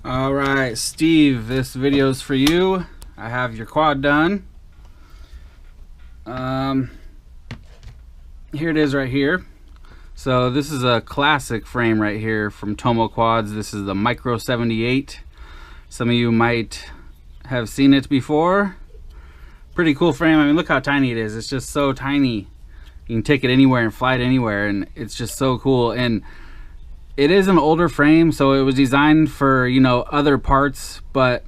All right, Steve, this video is for you. I have your quad done. Here it is right here. So this is a classic frame right here from Tomo Quads. This is the mikro78. Some of you might have seen it before. Pretty cool frame. I mean, look how tiny it is. It's just so tiny. You can take it anywhere and fly it anywhere, and it's just so cool. And it is an older frame, so it was designed for, you know, other parts, but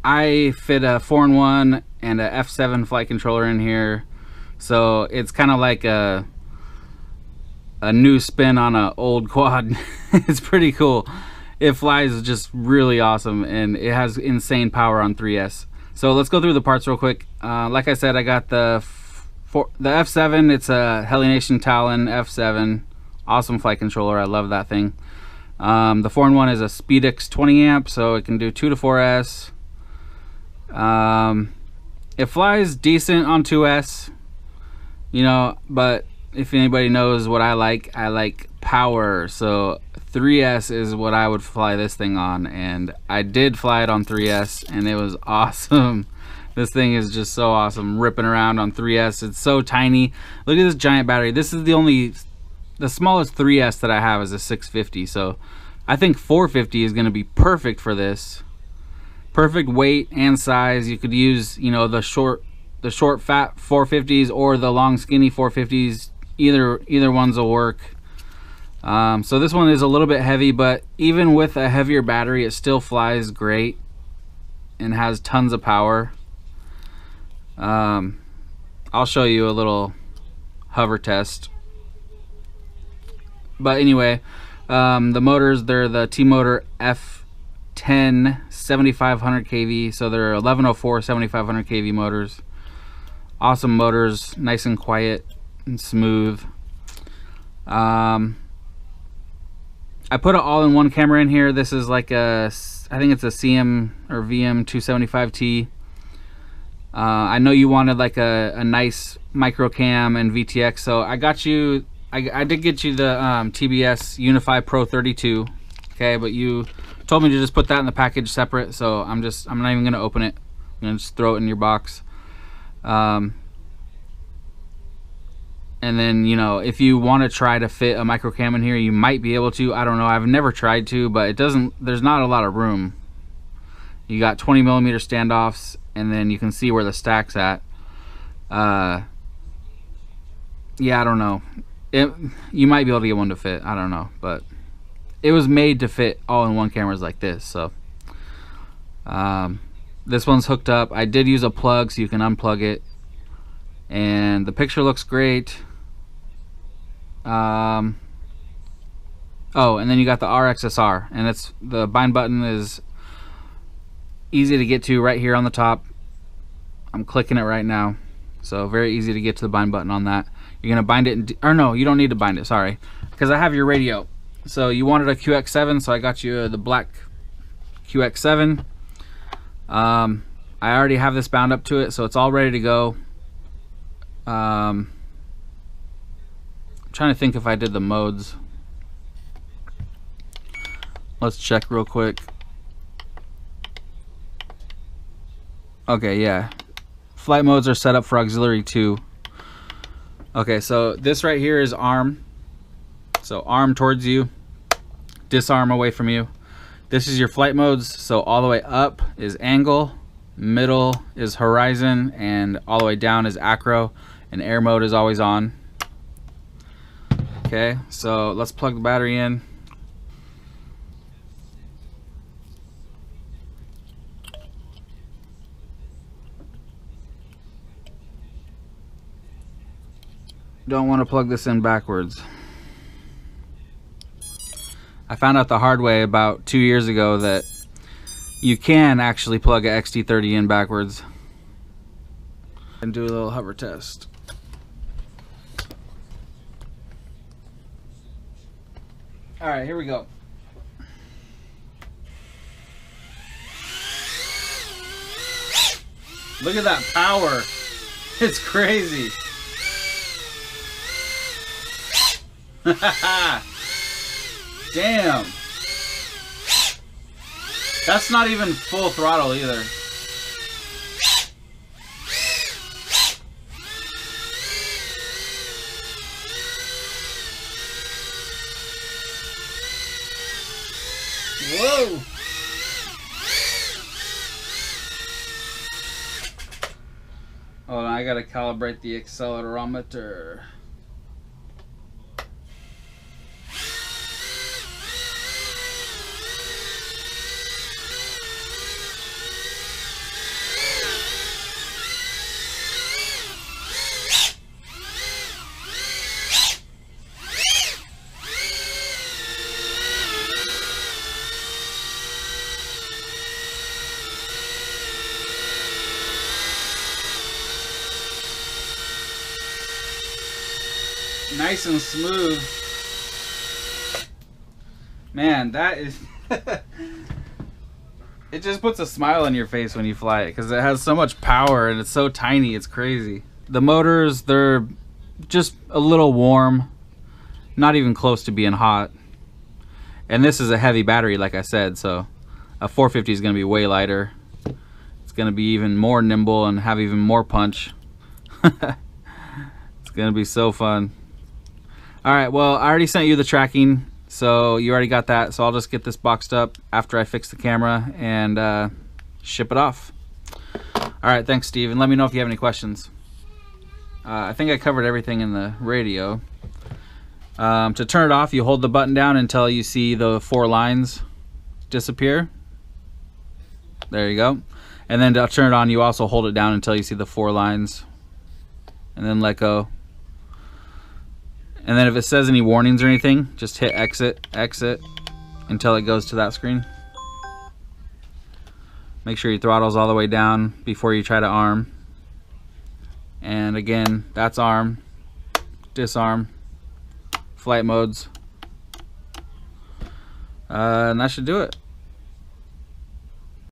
I fit a 4-in-1 and a F7 flight controller in here, so it's kind of like a new spin on an old quad. It's pretty cool. It flies just really awesome, and it has insane power on 3S. So let's go through the parts real quick. Like I said, I got the F7. It's a Helination Talon F7. Awesome flight controller. I love that thing. The 4-in-1 is a Speedix 20 amp, so it can do 2 to 4S. It flies decent on 2S, you know, but if anybody knows what I like power. So 3S is what I would fly this thing on, and I did fly it on 3S, and it was awesome. This thing is just so awesome, ripping around on 3S. It's so tiny. Look at this giant battery. This is the smallest 3S that I have is a 650, so I think 450 is going to be perfect for this. Perfect weight and size. You could use, you know, the short fat 450s or the long skinny 450s. Either ones will work. So this one is a little bit heavy, but even with a heavier battery, it still flies great and has tons of power. I'll show you a little hover test. But anyway, the motors, they're the T-Motor F10 7500 kV, so they're 1104 7500 kV motors. Awesome motors, nice and quiet and smooth. I put an all-in-one camera in here. This is like I think it's a CM or VM 275T. I know you wanted like a nice micro cam and VTX, so I got you. I did get you the TBS Unify Pro 32, okay, but you told me to just put that in the package separate, so I'm not even gonna open it. I'm gonna just throw it in your box. And then, you know, if you want to try to fit a micro cam in here, you might be able to. I don't know. I've never tried to, but there's not a lot of room. You got 20mm standoffs, and then you can see where the stack's at. Yeah, I don't know. You might be able to get one to fit. I don't know, but it was made to fit all-in-one cameras like this. So this one's hooked up. I did use a plug, so you can unplug it, and the picture looks great. Oh, and then you got the RXSR, and it's the bind button is easy to get to right here on the top. I'm clicking it right now, so very easy to get to the bind button on that. You're gonna bind it, or no, you don't need to bind it, sorry, because I have your radio. So you wanted a QX7, so I got you the black QX7. I already have this bound up to it, so it's all ready to go. I'm trying to think if I did the modes. Let's check real quick. Okay, yeah. Flight modes are set up for auxiliary 2. Okay, so this right here is arm. So arm towards you, disarm away from you. This is your flight modes. So all the way up is angle, middle is horizon, and all the way down is acro, and air mode is always on. Okay, so let's plug the battery in. Don't want to plug this in backwards. I found out the hard way about 2 years ago that you can actually plug a XT30 in backwards. And do a little hover test. Alright, here we go. Look at that power. It's crazy. Damn. That's not even full throttle either. Whoa! Hold on, I gotta calibrate the accelerometer. Nice and smooth. Man, that is it just puts a smile on your face when you fly it because it has so much power and it's so tiny, it's crazy. The motors, they're just a little warm, not even close to being hot. And this is a heavy battery, like I said, so a 450 is going to be way lighter. It's going to be even more nimble and have even more punch. It's going to be so fun. Alright, well, I already sent you the tracking, so you already got that, so I'll just get this boxed up after I fix the camera and ship it off. Alright, thanks, Steve, and let me know if you have any questions. I think I covered everything in the radio. To turn it off, you hold the button down until you see the 4 lines disappear. There you go. And then to turn it on, you also hold it down until you see the 4 lines. And then let go. And then if it says any warnings or anything, just hit exit, exit, until it goes to that screen. Make sure your throttle's all the way down before you try to arm. And again, that's arm, disarm, flight modes. And that should do it.